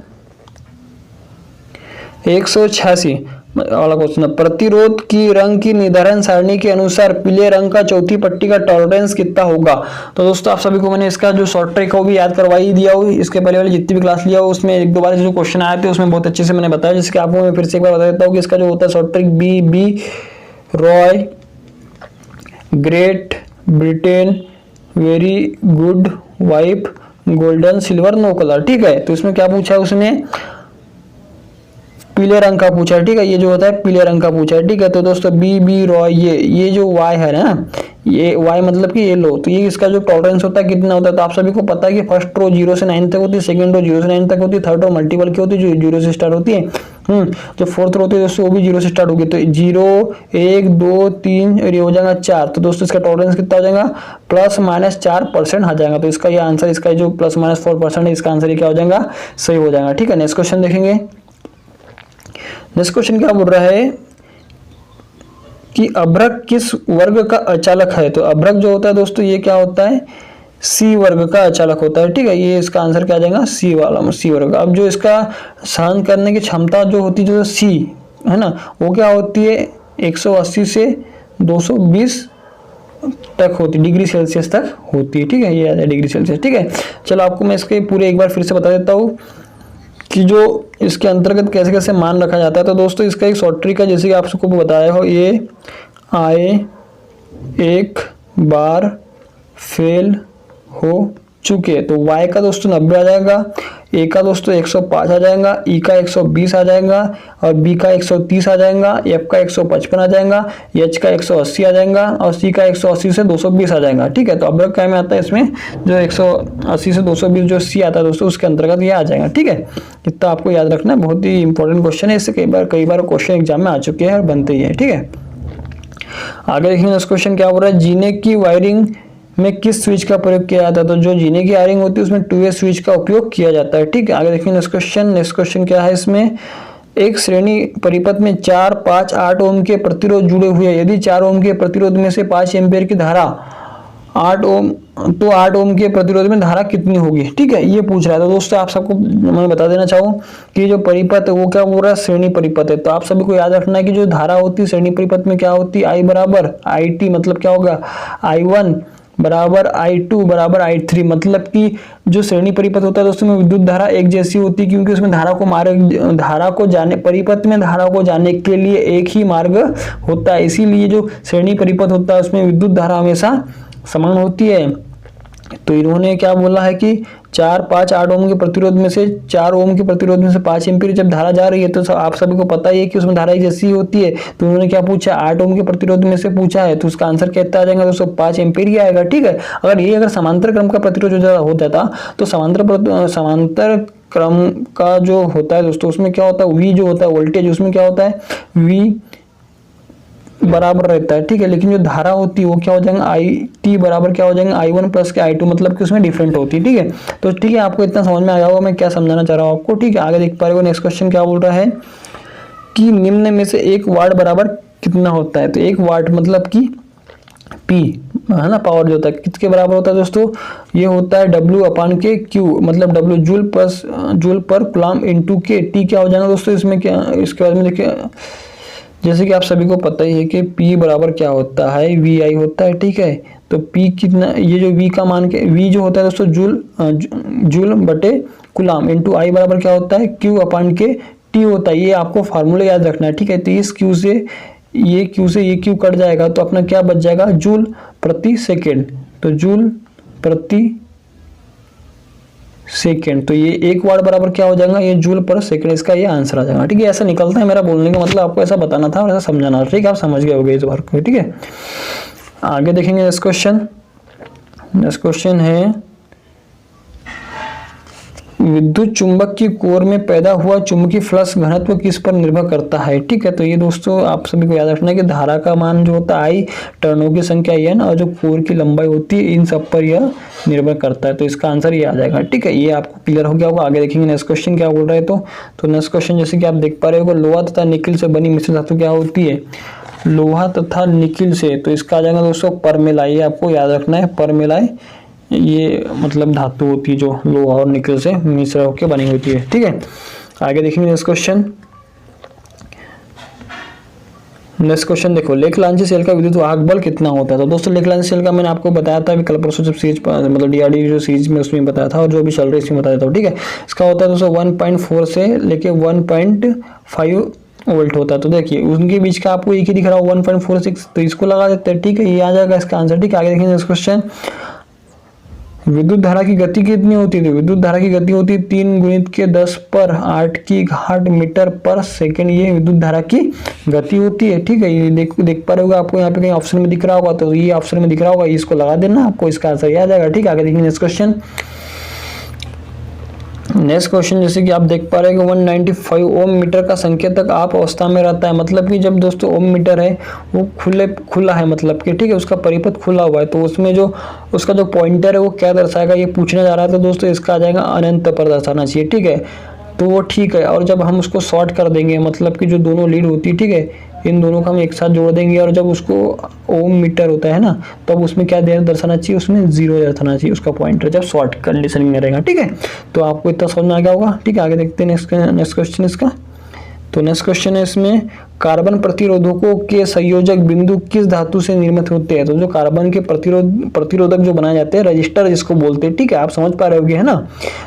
186 वाला क्वेश्चन है, प्रतिरोध की रंग की निर्धारण सारणी के अनुसार पीले रंग का चौथी पट्टी का टॉलरेंस कितना होगा। तो दोस्तों आप सभी को मैंने इसका जो शॉर्ट ट्रिक है वो भी याद करवा ही दिया हो, इसके पहले वाले जितनी भी क्लास लिया हो उसमें एक दो बार जो क्वेश्चन आए थे उसमें बहुत अच्छे से मैंने बताया, जिसके आपको मैं फिर से एक बार बता देता हूँ कि इसका जो होता है short trick B Roy, Great Britain, very good wife, golden, silver, no colour. ठीक है, तो इसमें क्या पूछा है उसने, पीले रंग का पूछा है। ठीक है, ये जो होता है पीले रंग का पूछा है। ठीक है, तो दोस्तों बी रॉय, ये जो वाई है ना, ये वाई मतलब कि ये लो, तो ये इसका जो टॉलरेंस होता है कितना होता है। तो आप सभी को पता है कि फर्स्ट रो 0 से 9 तक होती है, सेकंड रो 0 से 9 तक होती है, थर्ड रो मल्टीपल की होती है जो 0 से स्टार्ट होती है। जो फोर्थ रो होती है दोस्तों वो भी 0 से स्टार्ट होगी। तो 0 1 2 3 और ये हो जाएगा 4। तो दोस्तों इसका टॉलरेंस कितना हो जाएगा, ±4% आ जाएगा। तो इसका ये आंसर, इसका जो ±4% है, इसका आंसर ये क्या हो जाएगा, सही हो जाएगा। ठीक है, नेक्स्ट क्वेश्चन देखेंगे। नेक्स्ट क्वेश्चन क्या बोल रहा है कि अभ्रक किस वर्ग का अचालक है। तो अभ्रक जो होता है दोस्तों ये क्या होता है, सी वर्ग का अचालक होता है। ठीक है, ये इसका आंसर क्या आ जाएगा, सी वाला, सी वर्ग। अब जो इसका सहन करने की क्षमता जो होती है, जो सी है ना, वो क्या होती है, 180 से 220 तक होती, डिग्री सेल्सियस तक होती है। ठीक है, ये आ जाए डिग्री सेल्सियस। ठीक है, चलो आपको मैं इसके पूरे एक बार फिर से बता देता हूँ कि जो इसके अंतर्गत कैसे कैसे मान रखा जाता है। तो दोस्तों इसका एक शॉर्ट ट्रिक है, जैसे कि आप सबको बताया हो, ये आए एक बार फेल हो चुके। तो y का दोस्तों 90 आ जाएगा, a का दोस्तों 105 आ जाएगा, e का 120 आ जाएगा और b का 130 आ जाएगा, f का 155 आ जाएगा, h का 180 आ जाएगा और c का 180 से 220 आ जाएगा। ठीक है, तो अभ्रक क्या में आता है, इसमें जो 180 से 220 जो c आता है दोस्तों उसके अंतर्गत ये आ जाएगा। ठीक है, इतना आपको याद रखना है, बहुत ही इंपॉर्टेंट क्वेश्चन है, इससे कई बार क्वेश्चन एग्जाम में आ चुके हैं और बनते ही है। ठीक है, आगे देखेंगे नेक्स्ट क्वेश्चन क्या हो रहा है, जीने की वायरिंग में किस स्विच का प्रयोग किया जाता है। तो जो जीने की वायरिंग होती है उसमें 2A स्विच का उपयोग किया जाता है। ठीक है, आगे देखेंगे नेक्स्ट क्वेश्चन। नेक्स्ट क्वेश्चन क्या है, इसमें एक श्रेणी परिपथ में 4, 5, 8 ओम के प्रतिरोध जुड़े हुए हैं। यदि 4 ओम के प्रतिरोध में से 5 एम्पियर की धारा 8 ओम, तो 8 ओम के प्रतिरोध में धारा कितनी होगी। ठीक है, ये पूछ रहा है। तो दोस्तों आप सबको मैं बता देना चाहूँ कि जो परिपथ है वो क्या बोल रहा है, श्रेणी परिपथ है। तो आप सभी को याद रखना है कि जो धारा होती है श्रेणी परिपथ में क्या होती है, I बराबर IT, मतलब क्या होगा, I1 बराबर I2 बराबर I3। मतलब कि जो श्रेणी परिपथ होता है दोस्तों में विद्युत धारा एक जैसी होती है, क्योंकि उसमें धारा को जाने, परिपथ में धारा को जाने के लिए एक ही मार्ग होता है। इसीलिए जो श्रेणी परिपथ होता है उसमें विद्युत धारा हमेशा समान होती है। तो इन्होंने क्या बोला है कि 4, 5, 8 ओम के प्रतिरोध में से 4 ओम के प्रतिरोध में से 5 एम्पीयर जब धारा जा रही है, तो आप सभी को पता ही है कि उसमें धारा एक जैसी होती है। तो उन्होंने क्या पूछा, 8 ओम के प्रतिरोध में से पूछा है, तो उसका आंसर कितना आ जाएगा दोस्तों, 5 एम्पीयर ही आएगा। ठीक है, अगर समांतर क्रम का प्रतिरोध हो जाता तो समांतर क्रम का जो होता है दोस्तों उसमें क्या होता है, V जो होता है वोल्टेज, उसमें क्या होता है, V बराबर रहता है। ठीक है, लेकिन जो धारा होती है वो क्या हो जाएगा, IT बराबर क्या हो जाएगा, I1 प्लस के I2, मतलब कि उसमें डिफरेंट होती है। ठीक है, तो ठीक है, आपको इतना समझ में आया होगा मैं क्या समझाना चाह रहा हूँ आपको। ठीक है, आगे देख पा रहे हो। नेक्स्ट क्वेश्चन क्या बोल रहा है कि निम्न में से 1 वाट बराबर कितना होता है। तो 1 वाट मतलब कि P है ना, पावर जो होता है किसके बराबर होता है दोस्तों, ये होता है W अपान के Q, मतलब W जूल पर कूलम्ब इनटू के। T क्या हो जाएगा दोस्तों, इसमें क्या, इसके बाद में देखिए, जैसे कि आप सभी को पता ही है कि P बराबर क्या होता है, VI होता है। ठीक है, तो P कितना, ये जो V का मान के, V जो होता है दोस्तों जूल बटे कूलम्ब इनटू I बराबर क्या होता है, Q अपान के T होता है। ये आपको फार्मूला याद रखना है। ठीक है, तो इस Q से ये Q कट जाएगा तो अपना क्या बच जाएगा, जूल प्रति सेकेंड। तो जूल प्रति सेकेंड, तो ये 1 वाट बराबर क्या हो जाएगा, ये जूल पर सेकेंड, इसका ये आंसर आ जाएगा। ठीक है, ऐसा निकलता है मेरा बोलने का मतलब, आपको ऐसा बताना था और ऐसा समझाना था। ठीक है, आप समझ गए होंगे इस बार को। ठीक है, आगे देखेंगे नेक्स्ट क्वेश्चन। नेक्स्ट क्वेश्चन है, विद्युत चुंबक की कोर में पैदा हुआ चुंबकीय फ्लक्स घनत्व किस पर निर्भर करता है। ठीक है, तो ये दोस्तों आप सभी को याद रखना है कि धारा का मान जो होता है I, टर्नों की संख्या N और जो कोर की लंबाई होती है, इन सब पर यह निर्भर करता है। तो इसका आंसर ये आ जाएगा। ठीक है, ये आपको क्लियर हो गया होगा। आगे देखेंगे नेक्स्ट क्वेश्चन क्या बोल रहा है। तो नेक्स्ट क्वेश्चन जैसे कि आप देख पा रहे हो, लोहा तथा निकिल से बनी मिश्र धातु क्या होती है, लोहा तथा निकिल से, तो इसका आ जाएगा दोस्तों परमेलाई। आपको याद रखना है परमेलाई, ये मतलब धातु होती है जो लोहा और निकल से मिश्र होकर बनी होती है। ठीक है, आगे देखेंगे नेक्स्ट क्वेश्चन। नेक्स्ट क्वेश्चन देखो, लेख लांछी सेल का विद्युत वाहक बल कितना होता है। तो दोस्तों लेख लांछी सेल का मैंने आपको बताया था अभी कल परसों जब सीरीज मतलब डीआरडी जो सीरीज में उसमें बताया था, और जो भी चल रही है इसमें बता देता हूँ, ठीक है। इसका होता है दोस्तों 1.4 से लेके 1.5 वोल्ट होता है। तो देखिए उनके बीच का आपको एक ही दिख रहा है 1.46, तो इसको लगा देते हैं, ठीक है। ये आ जाएगा इसका आंसर, ठीक है। आगे देखेंगे नेक्स्ट क्वेश्चन, विद्युत धारा की गति कितनी होती है। विद्युत धारा की गति होती है 3 गुणित के 10 पर 8 की घात मीटर पर सेकंड, ये विद्युत धारा की गति होती है, ठीक है। ये देख पा रहे होगा आपको यहाँ पे कहीं ऑप्शन में दिख रहा होगा, तो ये ऑप्शन में दिख रहा होगा, इसको लगा देना, आपको इसका आंसर याद आ जाएगा, ठीक है। आगे देखिए नेक्स्ट क्वेश्चन। नेक्स्ट क्वेश्चन जैसे कि आप देख पा रहे हैं कि 195 ओम मीटर का संकेतक आप अवस्था में रहता है, मतलब कि जब दोस्तों ओम मीटर है वो खुला है, मतलब कि ठीक है, उसका परिपथ खुला हुआ है, तो उसमें जो उसका जो पॉइंटर है वो क्या दर्शाएगा ये पूछने जा रहा था दोस्तों। इसका आ जाएगा अनंत पर दर्शाना चाहिए, ठीक है, तो वो ठीक है। और जब हम उसको शॉर्ट कर देंगे, मतलब कि जो दोनों लीड होती है, ठीक है, इन दोनों को हम एक साथ जोड़ देंगे, और जब उसको ओम मीटर होता है ना, तब उसमें क्या दर्शाना चाहिए, उसमें 0 दर्शाना चाहिए उसका पॉइंटर, जब शॉर्ट कंडीशन में रहेगा, ठीक है। तो आपको इतना समझ में आ गया होगा, ठीक है। आगे देखते हैं नेक्स्ट क्वेश्चन इसका। तो नेक्स्ट क्वेश्चन है इसमें, कार्बन प्रतिरोधकों के संयोजक बिंदु किस धातु से निर्मित होते हैं। तो जो कार्बन के प्रतिरोधक जो बनाए जाते हैं, रजिस्टर जिसको बोलते हैं, ठीक है, आप समझ पा रहे होगे, है ना।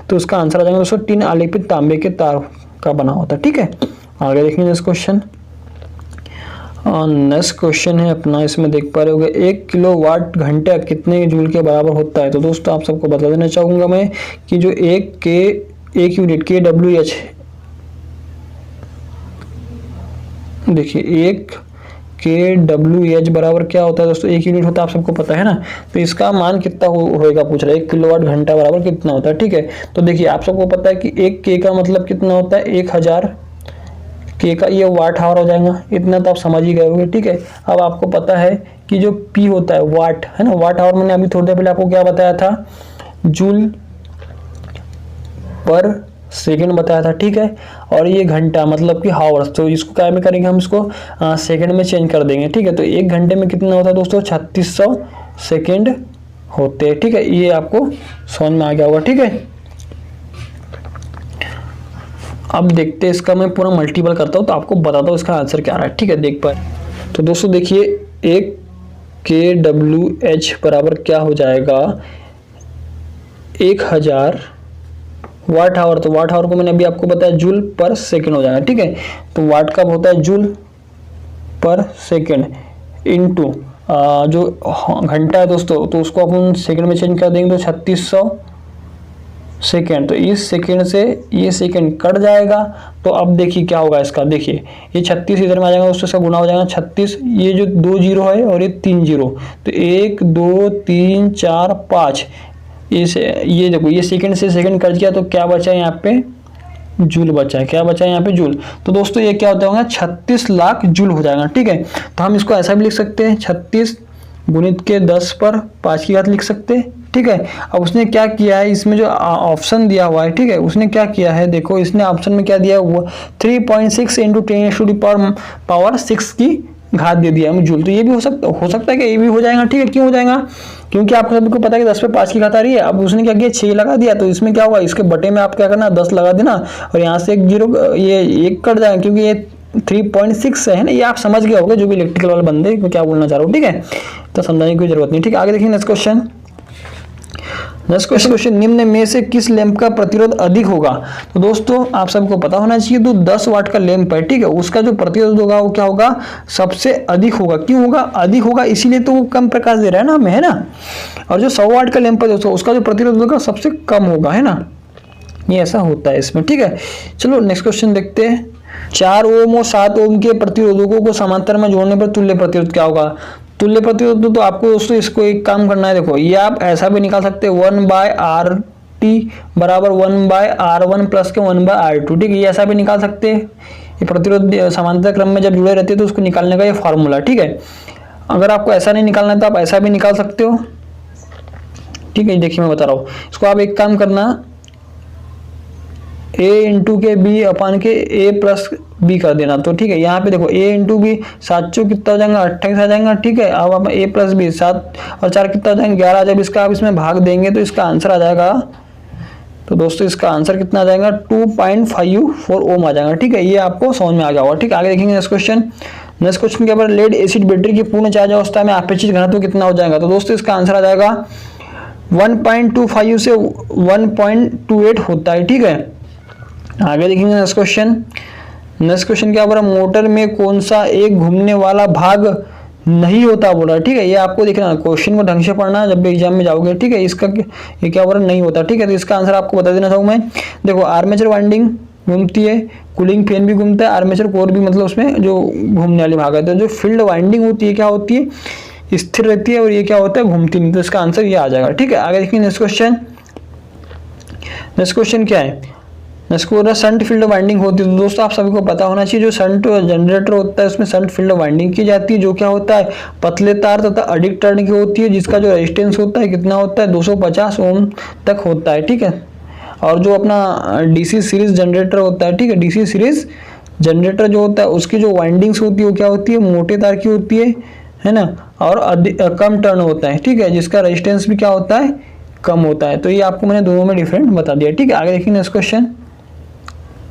तो उसका आंसर आ जाएगा दोस्तों टिन आलेपित तांबे के तार का बना होता है, ठीक है। आगे देखेंगे नेक्स्ट क्वेश्चन। नेक्स्ट क्वेश्चन है अपना, इसमें देख पा रहे होगे 1 किलोवाट घंटा कितने जूल के बराबर होता है। तो दोस्तों आप सबको बता देना चाहूंगा मैं कि जो एक यूनिट KWH, देखिए 1 KWH बराबर क्या होता है दोस्तों, 1 यूनिट होता है, आप सबको पता है ना। तो इसका मान कितना होएगा पूछ रहा है, 1 किलोवाट घंटा बराबर कितना होता है, ठीक है। तो देखिए आप सबको पता है कि 1 K का मतलब कितना होता है, 1000 K का ये वाट आवर हो जाएगा, इतना तो आप समझ ही गए होंगे, ठीक है। अब आपको पता है कि जो P होता है वाट, है ना, वाट आवर मैंने अभी थोड़ी देर पहले आपको क्या बताया था, जूल पर सेकंड बताया था, ठीक है। और ये घंटा मतलब कि हावर्स, तो इसको क्या में करेंगे हम, इसको सेकंड में चेंज कर देंगे, ठीक है। तो 1 घंटे में कितना होता है दोस्तों, 3600 सेकंड होते हैं, ठीक है। ये आपको समझ में आ गया होगा, ठीक है। अब देखते हैं इसका, मैं पूरा मल्टीपल करता हूँ तो आपको बताता हूँ इसका आंसर क्या आ रहा है, ठीक है। देख पाए तो दोस्तों देखिए 1 KWH बराबर क्या हो जाएगा, 1000 वाट आवर। तो वाट आवर को मैंने अभी आपको बताया जूल पर सेकंड हो जाएगा, ठीक है। तो वाट कब होता है, जूल पर सेकंड इनटू जो घंटा है दोस्तों, तो उसको अपन सेकंड में चेंज कर देंगे तो 3600 सेकेंड। तो इस सेकेंड से ये सेकेंड कट जाएगा, तो अब देखिए क्या होगा इसका, देखिए ये 36 इधर में आ जाएगा, उससे इसका गुना हो जाएगा 36, ये जो 2 जीरो है और ये 3 जीरो, तो 1 2 3 4 5, ये देखो ये सेकेंड से सेकेंड कट गया, तो क्या बचा है यहाँ पे, जूल बचा है, क्या बचा है यहाँ पे, जूल। तो दोस्तों ये क्या होता होगा, 36 लाख जूल हो जाएगा, ठीक है। तो हम इसको ऐसा भी लिख सकते हैं, 36 गुणित के 10 पर 5 की घात लिख सकते हैं, ठीक है। अब उसने क्या किया है, इसमें जो ऑप्शन दिया हुआ है, ठीक है, उसने क्या किया है, देखो इसने ऑप्शन में क्या दिया हुआ, 3.6 × 10⁻⁶ की घात दे दिया है जूल। तो ये भी हो सकता है कि ये भी हो जाएगा, ठीक है। क्यों हो जाएगा, क्योंकि आपको सभी को पता है कि 10 पे 5 की घात आ रही है। अब उसने क्या किया, 6 लगा दिया, तो इसमें क्या होगा, इसके बटे में आप क्या करना, 10 लगा देना, और यहाँ से एक जीरो, ये 1 कट जाएगा, क्योंकि ये 3.6 है ना, ये आप समझ गए होंगे जो भी इलेक्ट्रिकल वाले बंदे क्या बोलना चाह रहा हूँ, ठीक है। तो समझाने की कोई जरूरत नहीं, ठीक है। आगे देखिए नेक्स्ट क्वेश्चन। निम्न में से किस लैंप का प्रतिरोध अधिक होगा। तो दोस्तों आप सबको पता होना चाहिए, तो 10 वाट का लैंप है, ठीक है, उसका जो प्रतिरोध होगा वो क्या होगा, सबसे अधिक होगा। क्यों होगा, अधिक होगा इसीलिए तो वो कम प्रकाश दे रहा है ना हमें, है ना। और जो 100 वाट का लैंप है दोस्तों, उसका जो प्रतिरोध होगा सबसे कम होगा, है ना, ये ऐसा होता है इसमें, ठीक है। चलो नेक्स्ट क्वेश्चन देखते हैं। 4 ओम और 7 ओम के प्रतिरोधकों को समांतर में जोड़ने पर तुल्य प्रतिरोध क्या होगा। तुल्य प्रतिरोध तो आपको दोस्तों इसको एक काम करना है, देखो ये आप ऐसा भी निकाल सकते हैं, 1/RT बराबर 1/R1 प्लस के 1/R2, ठीक है, ये ऐसा भी निकाल सकते हैं। ये प्रतिरोध समांतर क्रम में जब जुड़े रहते हैं तो उसको निकालने का ये फॉर्मूला, ठीक है। अगर आपको ऐसा नहीं निकालना है तो आप ऐसा भी निकाल सकते हो, ठीक है। देखिए मैं बता रहा हूँ, इसको आप एक काम करना, a इंटू के बी अपान के a प्लस बी कर देना, तो ठीक है। यहाँ पे देखो a इंटू बी 7 कितना हो जाएगा, 28 आ जाएगा, ठीक है। अब आप a प्लस बी 7 और 4 कितना हो जाएगा, 11। जब इसका आप इसमें भाग देंगे तो इसका आंसर आ जाएगा, तो दोस्तों इसका आंसर कितना आ जाएगा, 2.54 ओम आ जाएगा, ठीक है। ये आपको समझ में आ गया होगा, ठीक है। आगे देखेंगे नेक्स्ट क्वेश्चन। नेक्स्ट क्वेश्चन के ऊपर लेड एसिड बैटरी की पूर्ण चार्ज अवस्था में अपेक्षित घनत्व कितना हो जाएगा? तो दोस्तों इसका आंसर आ जाएगा 1.25 से 1.28 होता है, ठीक है। आगे देखेंगे नेक्स्ट क्वेश्चन। नेक्स्ट क्वेश्चन क्या बोला, मोटर में कौन सा एक घूमने वाला भाग नहीं होता बोला, ठीक है। ये आपको देखना, क्वेश्चन को ढंग से पढ़ना जब भी एग्जाम में जाओगे, ठीक है। इसका ये क्या बोला, नहीं होता, ठीक है। तो इसका आंसर आपको बता देना चाहूँ मैं। देखो आर्मेचर वाइंडिंग घूमती है, कूलिंग फैन भी घूमता है, आर्मेचर कोर भी, मतलब उसमें जो घूमने वाली भाग है। तो जो फील्ड वाइंडिंग होती है क्या होती है, स्थिर रहती है, और ये क्या होता है, घूमती नहीं। तो इसका आंसर ये आ जाएगा, ठीक है। आगे देखिए नेक्स्ट क्वेश्चन। नेक्स्ट क्वेश्चन क्या है, इसको शंट फील्ड वाइंडिंग होती है। तो दोस्तों आप सभी को पता होना चाहिए, जो शंट जनरेटर होता है उसमें शंट फील्ड वाइंडिंग की जाती है, जो क्या होता है, पतले तार तथा अधिक टर्न की होती है, जिसका जो रेजिस्टेंस होता है कितना होता है, 250 ओम तक होता है, ठीक है। और जो अपना डीसी सीरीज जनरेटर होता है, ठीक है, डीसी सीरीज जनरेटर जो होता है उसकी जो वाइंडिंग्स होती है वो क्या होती है, मोटे तार की होती है ना, और कम टर्न होता है, ठीक है, जिसका रेजिस्टेंस भी क्या होता है, कम होता है। तो ये आपको मैंने दोनों में डिफरेंट बता दिया, ठीक है। आगे देखिए next question.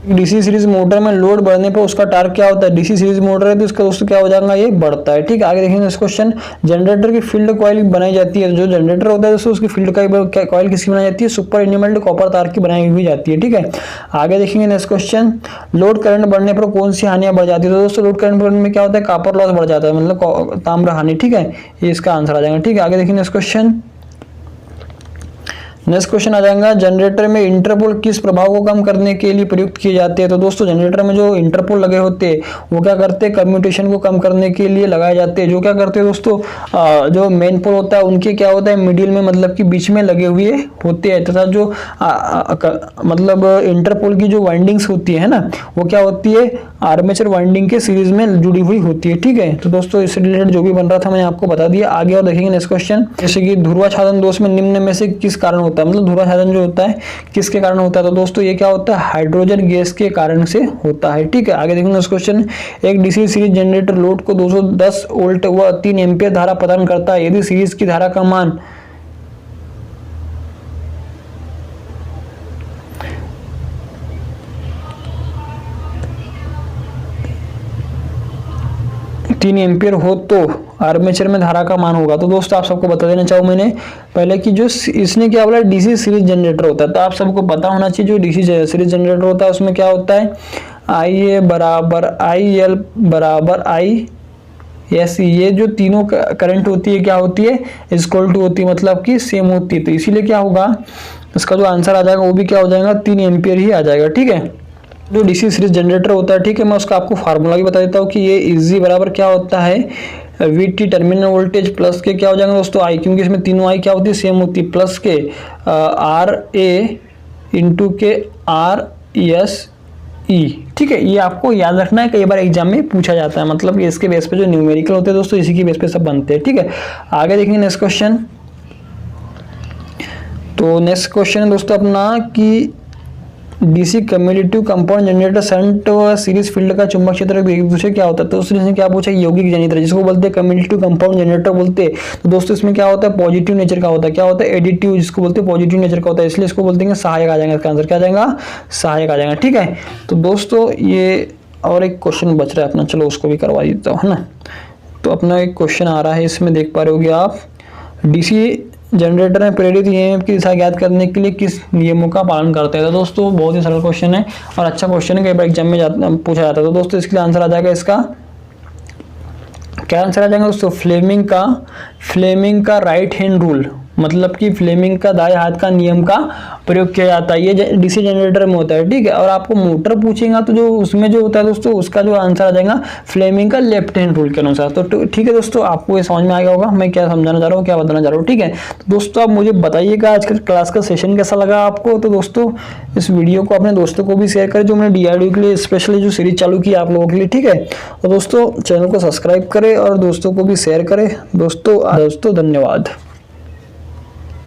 DC series motor में लोड बढ़ने पर उसका टार्क क्या होता है, डीसी सीरीज मोटर है तो इसका दोस्तों क्या हो जाएगा, ये बढ़ता है, ठीक है। आगे देखेंगे इस क्वेश्चन। जनरेटर की फील्ड कॉइल बनाई जाती है, जो जनरेटर होता है दोस्तों उसकी फील्ड कॉइल किसकी बनाई जाती है, सुपर एनिमल्ड कॉपर तार की बनाई हुई जाती है, ठीक है। आगे देखेंगे नेक्स्ट क्वेश्चन। लोड करंट बढ़ने पर कौन सी हानियां बढ़ जाती है? तो दोस्तों लोड करंट बढ़ने में क्या होता है, कॉपर लॉस बढ़ जाता है, मतलब ताम्र हानि, ठीक है। ये इसका आंसर आ जाएगा, ठीक है। आगे देखेंगे नेक्स्ट क्वेश्चन। नेक्स्ट क्वेश्चन आ जाएगा, जनरेटर में इंटरपोल किस प्रभाव को कम करने के लिए प्रयुक्त किए जाते हैं? तो दोस्तों जनरेटर में जो इंटरपोल लगे होते हैं वो क्या करते हैं, कम्यूटेशन को कम करने के लिए लगाए जाते हैं। जो क्या करते हैं दोस्तों, जो मेन पोल होता है उनके क्या होता है, मिडिल में, मतलब कि बीच में लगे हुए होते हैं, तथा जो मतलब इंटरपोल की जो वाइंडिंग्स होती है ना, वो क्या होती है, आर्मेचर वाइंडिंग के सीरीज में जुड़ी हुई होती है, ठीक है। तो दोस्तों इससे रिलेटेड जो भी बन रहा था मैंने आपको बता दिया। आगे और देखेंगे नेक्स्ट क्वेश्चन। जैसे कि ध्रुवाच्छादन दोष में निम्न में से किस कारण होता है, मतलब ध्रुवाच्छादन जो होता है किसके कारण होता है? तो दोस्तों ये क्या होता है, हाइड्रोजन गैस के कारण से होता है, ठीक है। आगे देखेंगे नेक्स्ट क्वेश्चन। एक डीसी सीरीज जनरेटर लोड को 210 वोल्ट व 3 एम्पीयर धारा प्रदान करता है, यदि सीरीज की धारा का मान 3 एम्पियर हो तो आर्मेचर में धारा का मान होगा। तो दोस्तों आप सबको बता देना चाहूँ मैंने पहले कि जो इसने क्या बोला, डीसी सीरीज जनरेटर होता है। तो आप सबको पता होना चाहिए जो डीसी सीरीज जनरेटर होता है उसमें क्या होता है, IA बराबर IL बराबर IS। ये जो तीनों करंट होती है क्या होती है, इक्वल टू होती है, मतलब कि सेम होती है। तो इसीलिए क्या होगा, इसका जो आंसर आ जाएगा वो भी क्या हो जाएगा, 3 एम्पियर ही आ जाएगा, ठीक है। जो डीसी सीरीज जनरेटर होता है, ठीक है, मैं उसका आपको फार्मूला भी बता देता हूँ कि ये इजी बराबर क्या होता है, VT टर्मिनल वोल्टेज प्लस के क्या हो जाएगा दोस्तों I, क्योंकि इसमें तीनों I क्या होती है, सेम होती है, प्लस के RA इंटू के RSE, ठीक है। ये आपको याद रखना है, कई बार एग्जाम में पूछा जाता है, मतलब ये इसके बेस पे जो न्यूमेरिकल होते हैं दोस्तों इसी की बेस पे सब बनते हैं, ठीक है। आगे देखेंगे नेक्स्ट क्वेश्चन। तो नेक्स्ट क्वेश्चन है दोस्तों अपना कि DC commutative compound generator shunt series field का चुंबक क्षेत्र एक दूसरे क्या होता है? तो उसने क्या पूछा, यौगिक जनरेटर जिसको बोलते हैं कम्यूटेटिव कंपाउंड जनरेटर बोलते हैं। तो दोस्तों इसमें क्या होता है, पॉजिटिव नेचर का होता है, क्या होता है, एडिटिव जिसको बोलते हैं पॉजिटिव नेचर का होता है, इसलिए इसको बोलते हैं सहायक आ जाएगा। इसका आंसर क्या आ जाएगा, सहायक आ जाएगा, ठीक है। तो दोस्तों ये और एक क्वेश्चन बच रहा है अपना, चलो उसको भी करवा देता हूँ, है ना। तो अपना एक क्वेश्चन आ रहा है, इसमें देख पा रहे होगे आप, डीसी जनरेटर में प्रेरित ईएमएफ की दिशा ज्ञात करने के लिए किस नियमों का पालन करते हैं? तो दोस्तों बहुत ही सरल क्वेश्चन है और अच्छा क्वेश्चन है, कई बार एग्जाम में पूछा जाता है। तो दोस्तों इसके लिए आंसर आ जाएगा, इसका क्या आंसर आ जाएगा दोस्तों, फ्लेमिंग का राइट हैंड रूल, मतलब कि फ्लेमिंग का दाएं हाथ का नियम का प्रयोग किया जाता है, ये डीसी जनरेटर में होता है, ठीक है। और आपको मोटर पूछेगा तो जो उसमें जो होता है दोस्तों उसका जो आंसर आ जाएगा फ्लेमिंग का लेफ्ट हैंड रूल के अनुसार। तो ठीक है दोस्तों, आपको ये समझ में आ गया होगा मैं क्या समझाना चाह रहा हूँ, क्या बताना चाह रहा हूँ, ठीक है। तो दोस्तों आप मुझे बताइएगा आज का क्लास का सेशन कैसा लगा आपको। तो दोस्तों इस वीडियो को अपने दोस्तों को भी शेयर करें, जो मैंने DRDO के लिए स्पेशली जो सीरीज चालू की आप लोगों के लिए, ठीक है। और दोस्तों चैनल को सब्सक्राइब करें और दोस्तों को भी शेयर करें। दोस्तों धन्यवाद।